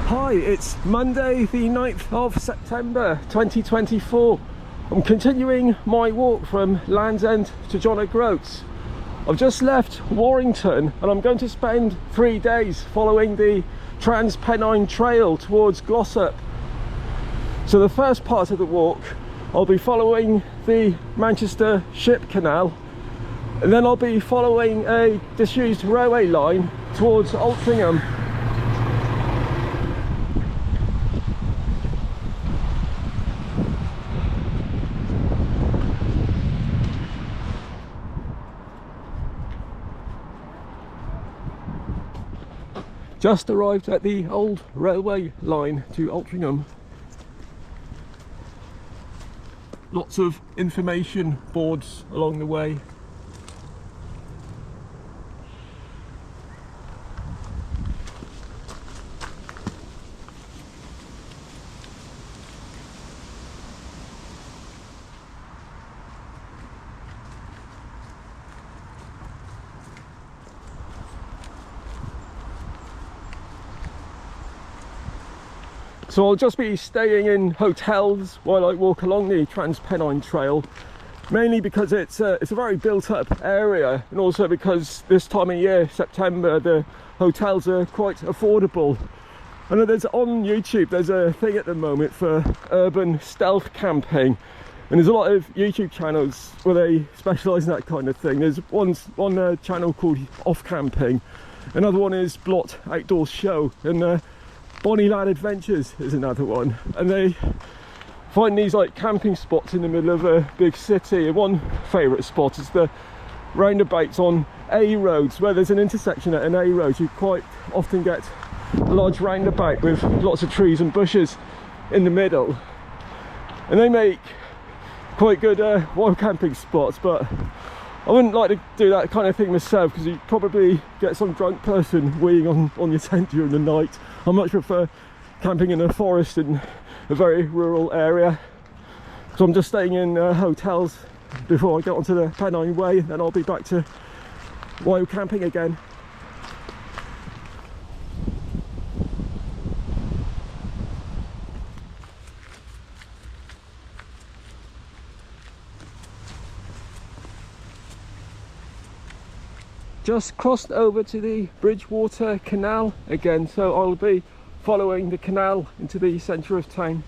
Hi, it's Monday the 9th of September 2024. I'm continuing my walk from Land's End to John O'Groats. I've just left Warrington and I'm going to spend 3 days following the Trans-Pennine Trail towards Glossop. So the first part of the walk I'll be following the Manchester Ship Canal, and then I'll be following a disused railway line towards Altrincham. Just arrived at the old railway line to Altrincham. Lots of information boards along the way. So I'll just be staying in hotels while I walk along the Trans-Pennine Trail, mainly because it's a very built-up area, and also because this time of year, September, the hotels are quite affordable. I know there's on YouTube, there's a thing at the moment for urban stealth camping, and there's a lot of YouTube channels where they specialise in that kind of thing. There's one channel called Off Camping, another one is Blot Outdoor Show, and Bonnie Lad Adventures is another one, and they find these like camping spots in the middle of a big city. And one favourite spot is the roundabouts on A roads, where there's an intersection at an A road. You quite often get a large roundabout with lots of trees and bushes in the middle, and they make quite good wild camping spots. But I wouldn't like to do that kind of thing myself, because you probably get some drunk person weeing on your tent during the night. I much prefer camping in a forest in a very rural area. So I'm just staying in hotels before I get onto the Pennine Way, and then I'll be back to wild camping again. Just crossed over to the Bridgewater Canal again, so I'll be following the canal into the centre of town.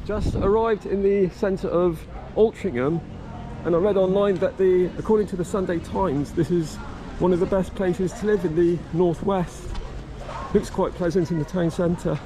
Just arrived in the centre of Altrincham, and I read online that according to the Sunday Times, this is one of the best places to live in the northwest. Looks quite pleasant in the town centre.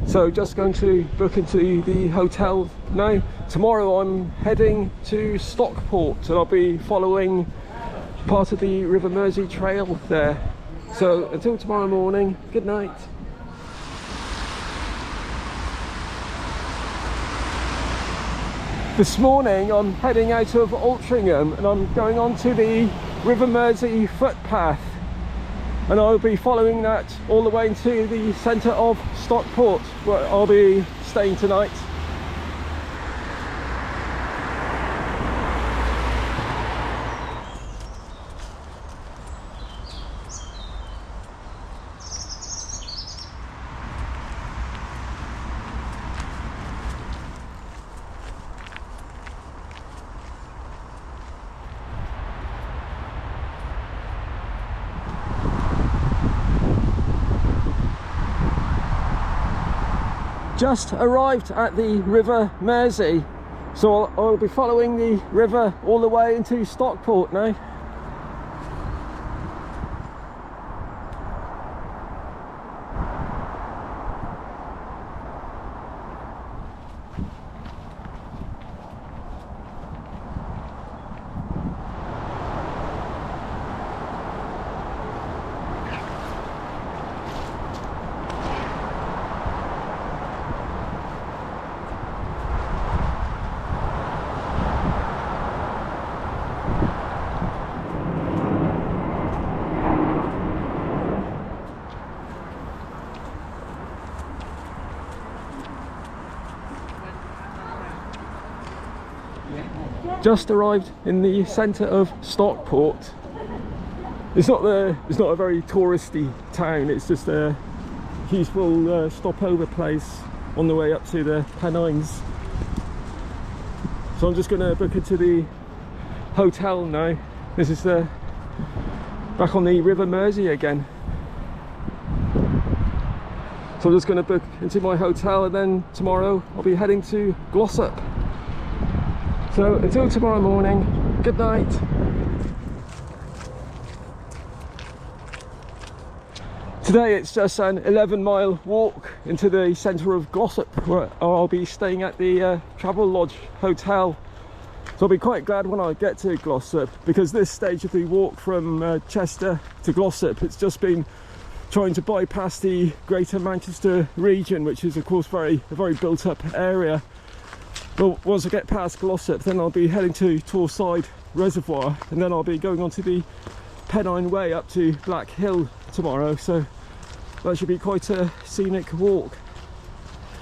So just going to book into the hotel now. Tomorrow I'm heading to Stockport, and I'll be following part of the River Mersey Trail there. So until tomorrow morning, good night. This morning I'm heading out of Altrincham and I'm going on to the River Mersey footpath, and I'll be following that all the way into the centre of Stockport, where I'll be staying tonight. Just arrived at the River Mersey, so I'll be following the river all the way into Stockport now. Just arrived in the centre of Stockport. It's not a very touristy town. It's just a useful stopover place on the way up to the Pennines. So I'm just going to book into the hotel now. This is back on the River Mersey again. So I'm just going to book into my hotel, and then tomorrow I'll be heading to Glossop. So until tomorrow morning, good night. Today it's just an 11-mile walk into the centre of Glossop, where I'll be staying at the Travelodge Hotel. So I'll be quite glad when I get to Glossop, because this stage of the walk from Chester to Glossop, it's just been trying to bypass the Greater Manchester region, which is of course a very built up area. But once I get past Glossop, then I'll be heading to Torside Reservoir, and then I'll be going on to the Pennine Way up to Black Hill tomorrow. So that should be quite a scenic walk.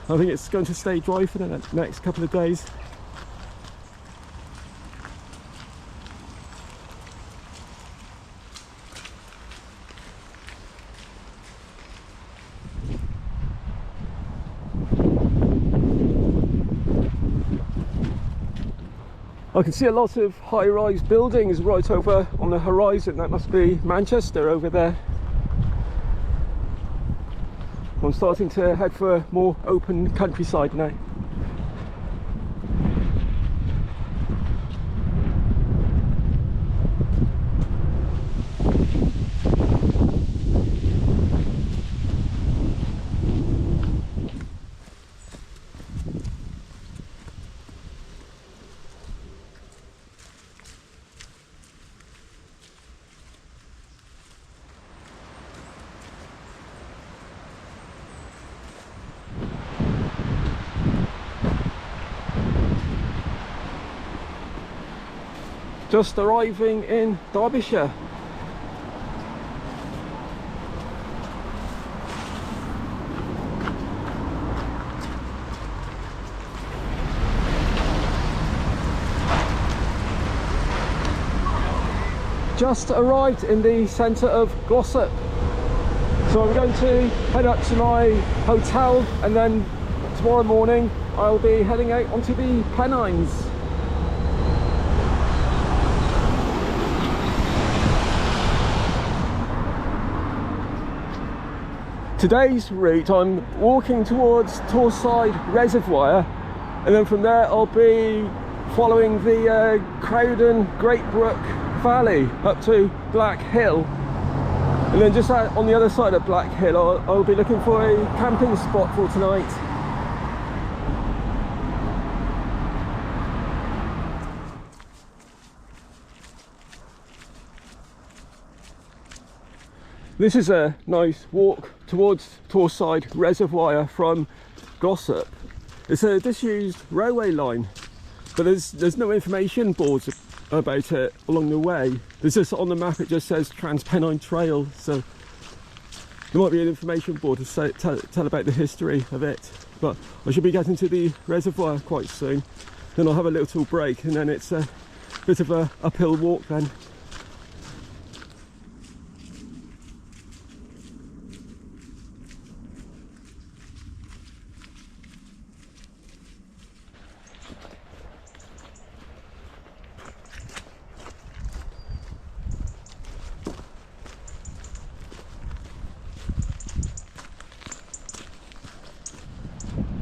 I think it's going to stay dry for the next couple of days. I can see a lot of high-rise buildings right over on the horizon. That must be Manchester over there. I'm starting to head for more open countryside now. Just arriving in Derbyshire. Just arrived in the centre of Glossop. So I'm going to head up to my hotel, and then tomorrow morning I'll be heading out onto the Pennines. Today's route, I'm walking towards Torside Reservoir, and then from there I'll be following the Crowden Great Brook Valley up to Black Hill, and then just on the other side of Black Hill I'll be looking for a camping spot for tonight. This is a nice walk towards Torside Reservoir from Glossop. It's a disused railway line, but there's no information boards about it along the way. There's just on the map, it just says Trans-Pennine Trail, so there might be an information board to tell about the history of it. But I should be getting to the reservoir quite soon. Then I'll have a little break, and then it's a bit of a uphill walk then.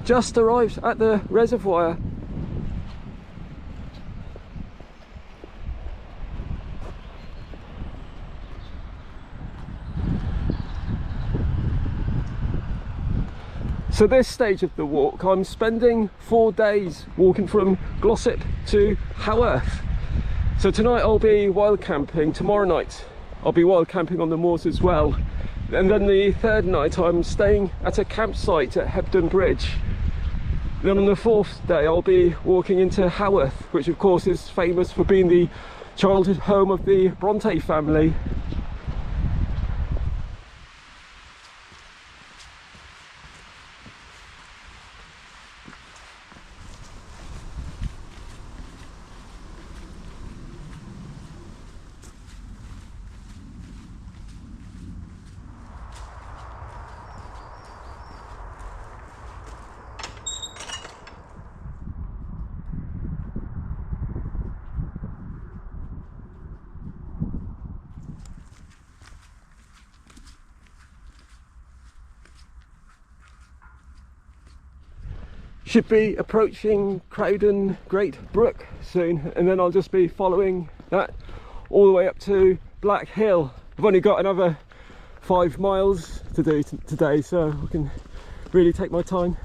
Just arrived at the reservoir. So this stage of the walk, I'm spending 4 days walking from Glossop to Haworth. So tonight I'll be wild camping, tomorrow night I'll be wild camping on the moors as well. And then the third night I'm staying at a campsite at Hebden Bridge. Then on the fourth day I'll be walking into Haworth, which of course is famous for being the childhood home of the Bronte family. Should be approaching Crowden Great Brook soon, and then I'll just be following that all the way up to Black Hill. I've only got another 5 miles to do today, so I can really take my time.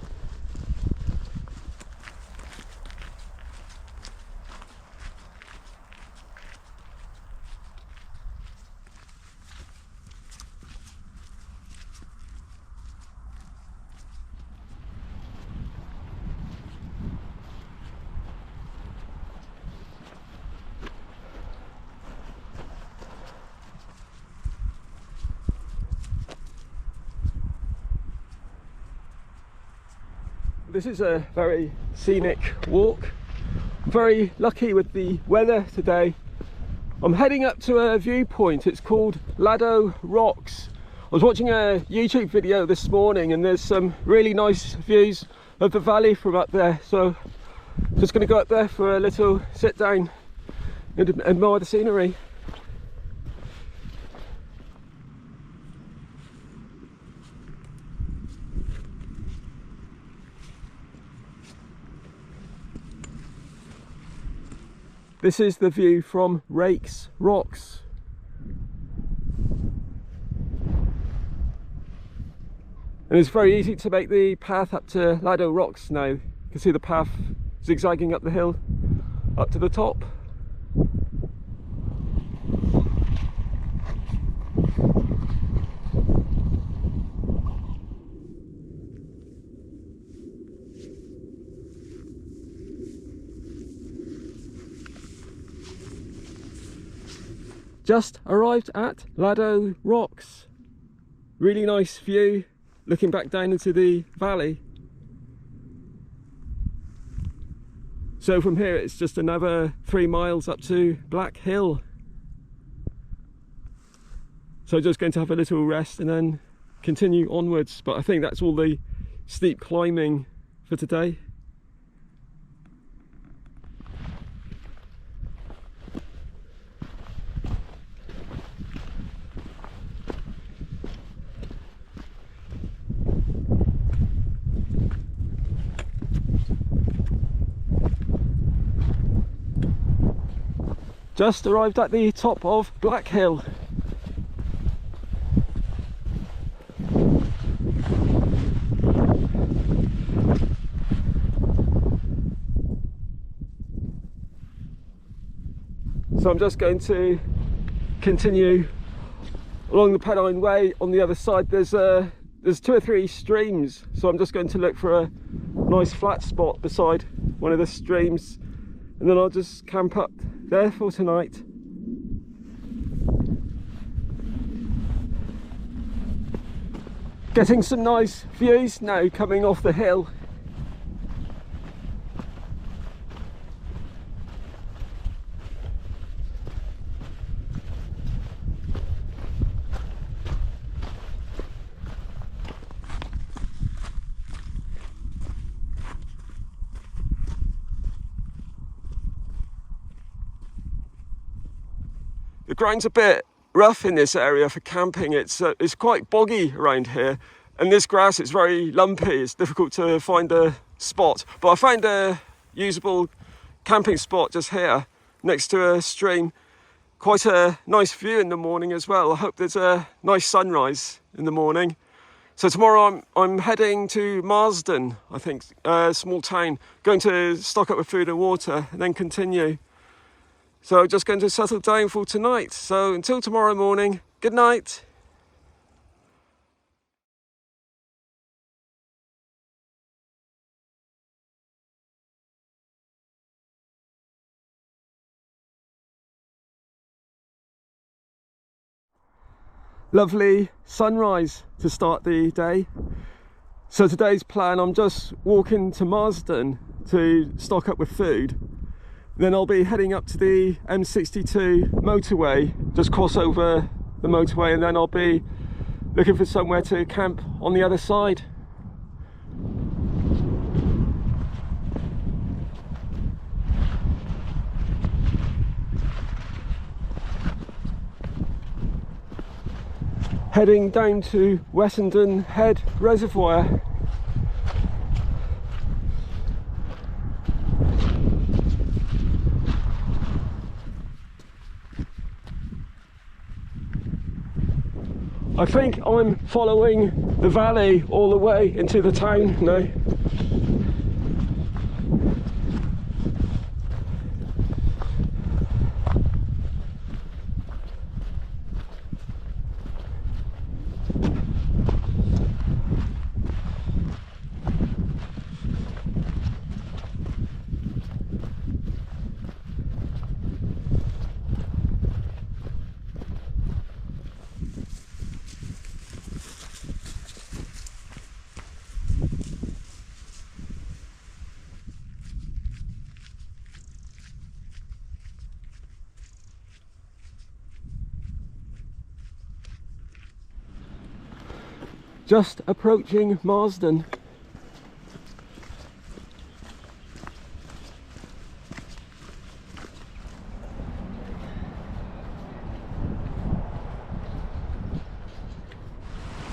This is a very scenic walk. I'm very lucky with the weather today. I'm heading up to a viewpoint. It's called Lejog Rocks. I was watching a YouTube video this morning and there's some really nice views of the valley from up there. So I'm just going to go up there for a little sit down and admire the scenery. This is the view from Rakes Rocks. And it's very easy to make the path up to Lejog Rocks now. You can see the path zigzagging up the hill, up to the top. Just arrived at Lejog Rocks. Really nice view, looking back down into the valley. So from here it's just another 3 miles up to Black Hill. So just going to have a little rest and then continue onwards, but I think that's all the steep climbing for today. Just arrived at the top of Black Hill. So I'm just going to continue along the Pennine Way. On the other side there's 2 or 3 streams, so I'm just going to look for a nice flat spot beside one of the streams and then I'll just camp up there for tonight. Getting some nice views now coming off the hill. The ground's a bit rough in this area for camping. It's quite boggy around here, and this grass is very lumpy. It's difficult to find a spot, but I found a usable camping spot just here next to a stream. Quite a nice view in the morning as well. I hope there's a nice sunrise in the morning. So tomorrow I'm heading to Marsden, I think, a small town, going to stock up with food and water and then continue. So just going to settle down for tonight. So until tomorrow morning, good night. Lovely sunrise to start the day. So today's plan, I'm just walking to Marsden to stock up with food. Then I'll be heading up to the M62 motorway, just cross over the motorway, and then I'll be looking for somewhere to camp on the other side. Heading down to Wessenden Head Reservoir. I think I'm following the valley all the way into the town now. Just approaching Marsden.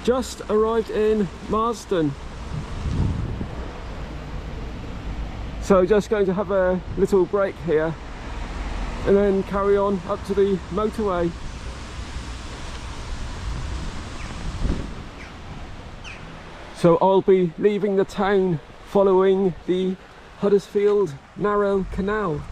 Just arrived in Marsden. So just going to have a little break here and then carry on up to the motorway. So I'll be leaving the town following the Huddersfield Narrow Canal.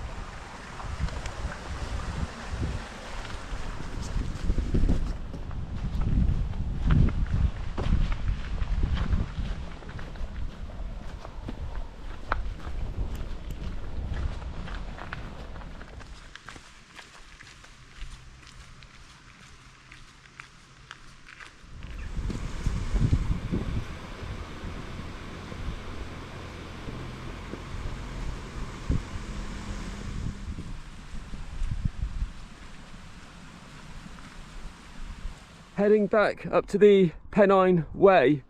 Heading back up to the Pennine Way,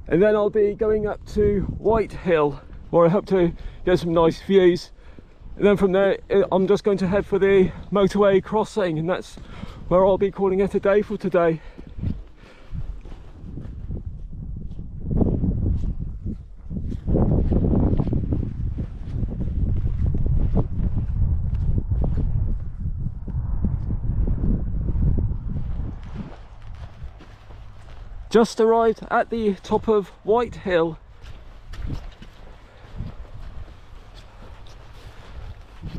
and then I'll be going up to Whitehill, where I hope to get some nice views, and then from there I'm just going to head for the motorway crossing, and that's where I'll be calling it a day for today. Just arrived at the top of Whitehill.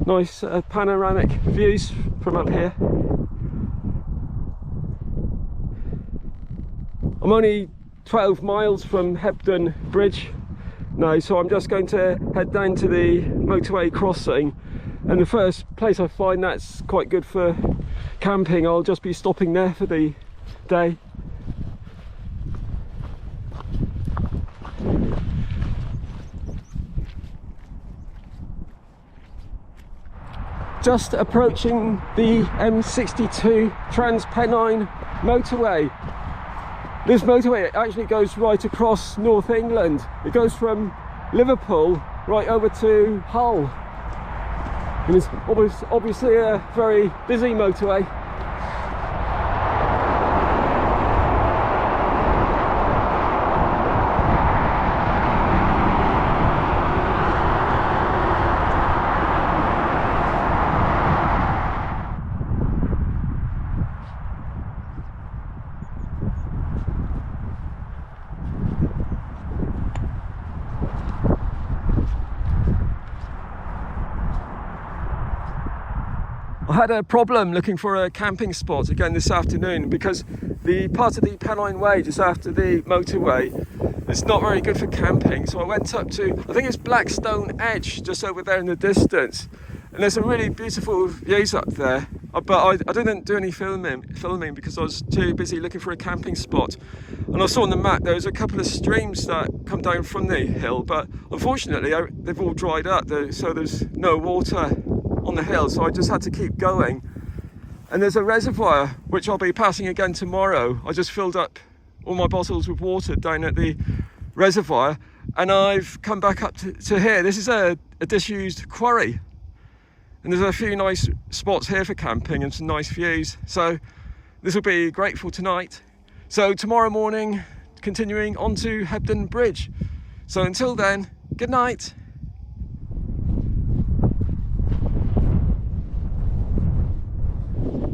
Nice panoramic views from up here. I'm only 12 miles from Hebden Bridge now, so I'm just going to head down to the motorway crossing, and the first place I find that's quite good for camping, I'll just be stopping there for the day. Just approaching the M62 Trans-Pennine motorway. This motorway actually goes right across North England. It goes from Liverpool right over to Hull. And it's obviously a very busy motorway. I had a problem looking for a camping spot again this afternoon because the part of the Pennine Way just after the motorway is not very good for camping. So I went up to, I think it's Blackstone Edge, just over there in the distance. And there's some really beautiful views up there. But I didn't do any filming because I was too busy looking for a camping spot. And I saw on the map there was a couple of streams that come down from the hill, but unfortunately they've all dried up, so there's no water on the hill, so I just had to keep going. And there's a reservoir which I'll be passing again tomorrow. I just filled up all my bottles with water down at the reservoir, and I've come back up to here. This is a disused quarry, and there's a few nice spots here for camping and some nice views, so this will be great for tonight. So tomorrow morning, continuing on to Hebden Bridge. So until then, good night.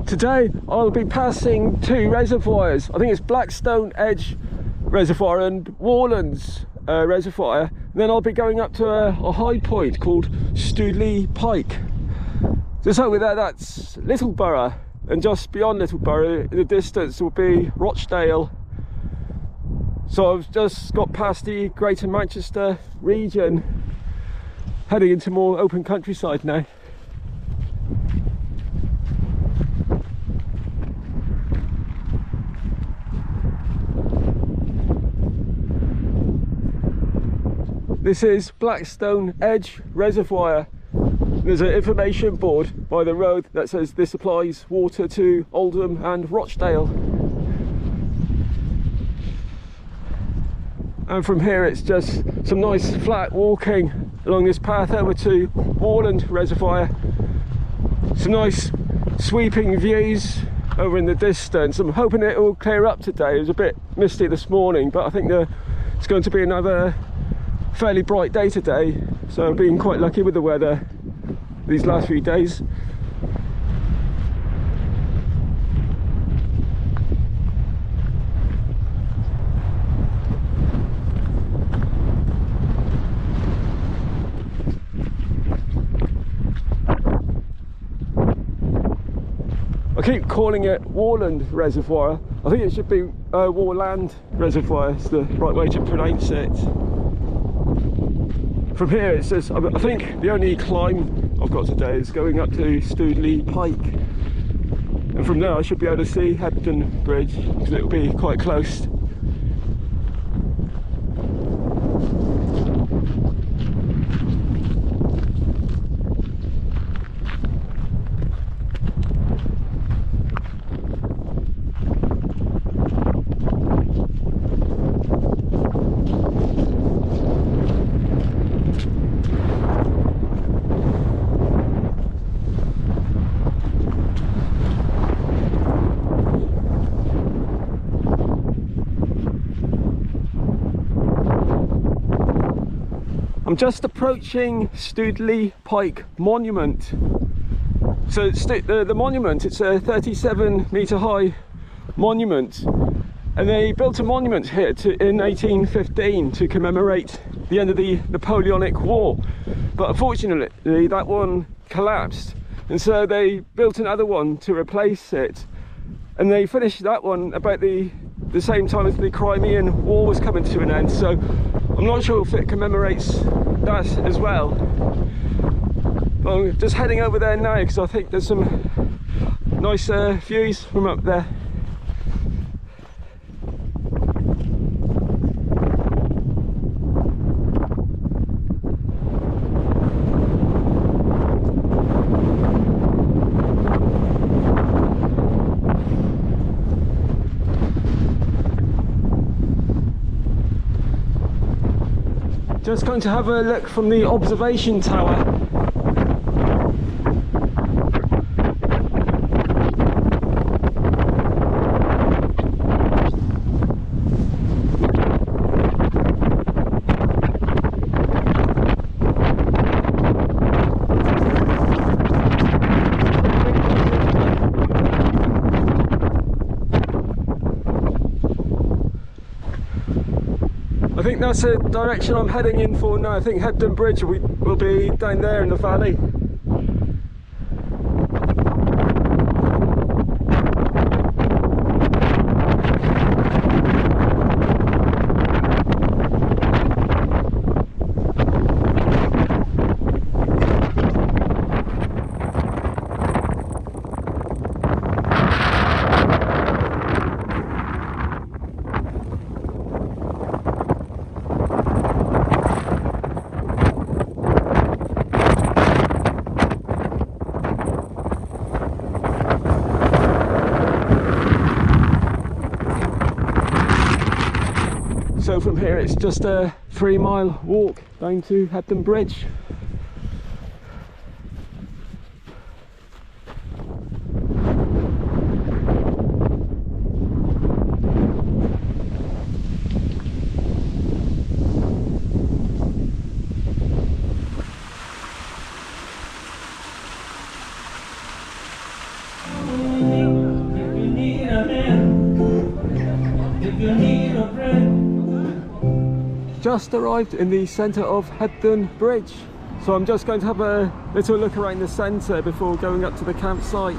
Today I'll be passing two reservoirs. I think it's Blackstone Edge Reservoir and Warland's Reservoir. And then I'll be going up to a high point called Stoodley Pike. Just over there, that's Littleborough, and just beyond Littleborough in the distance will be Rochdale. So I've just got past the Greater Manchester region, heading into more open countryside now. This is Blackstone Edge Reservoir. There's an information board by the road that says this supplies water to Oldham and Rochdale. And from here it's just some nice flat walking along this path over to Warland Reservoir. Some nice sweeping views over in the distance. I'm hoping it will clear up today. It was a bit misty this morning, but I think it's going to be another fairly bright day today, so I've been quite lucky with the weather these last few days. I keep calling it Warland Reservoir. I think it should be Warland Reservoir, is the right way to pronounce it. From here it's just, I think the only climb I've got today is going up to Stoodley Pike, and from there I should be able to see Hebden Bridge because it will be quite close. I'm just approaching Stoodley Pike Monument. So the monument, it's a 37-metre high monument, and they built a monument here in 1815 to commemorate the end of the Napoleonic War, but unfortunately that one collapsed, and so they built another one to replace it, and they finished that one about the same time as the Crimean War was coming to an end, so I'm not sure if it commemorates that as well. I'm just heading over there now because I think there's some nice views from up there. Just going to have a look from the observation tower. I think that's the direction I'm heading in for now. I think Hebden Bridge will be down there in the valley. from here it's just a 3-mile walk down to Hebden Bridge. Just arrived in the centre of Hebden Bridge, so I'm just going to have a little look around the centre before going up to the campsite.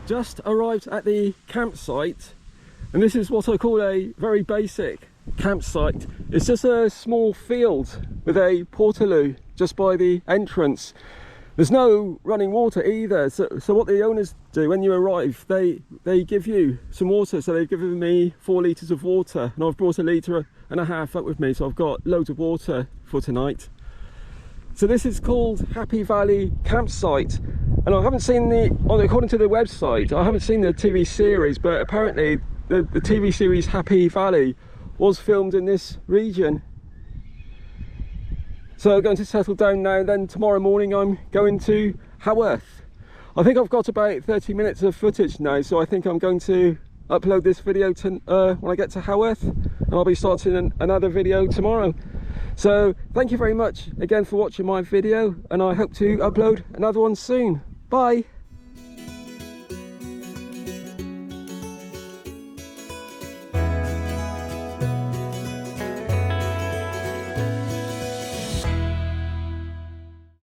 Just arrived at the campsite, and this is what I call a very basic campsite. It's just a small field with a portaloo just by the entrance. There's no running water either, so what the owners do when you arrive, they give you some water. So they've given me 4 litres of water, and I've brought 1.5 litres up with me, so I've got loads of water for tonight. So this is called Happy Valley Campsite, and I haven't seen according to the website, I haven't seen the TV series, but apparently the TV series Happy Valley was filmed in this region. So I'm going to settle down now, then tomorrow morning I'm going to Haworth. I think I've got about 30 minutes of footage now, so I think I'm going to upload this video when I get to Haworth, and I'll be starting another video tomorrow. So thank you very much again for watching my video, and I hope to upload another one soon. Bye.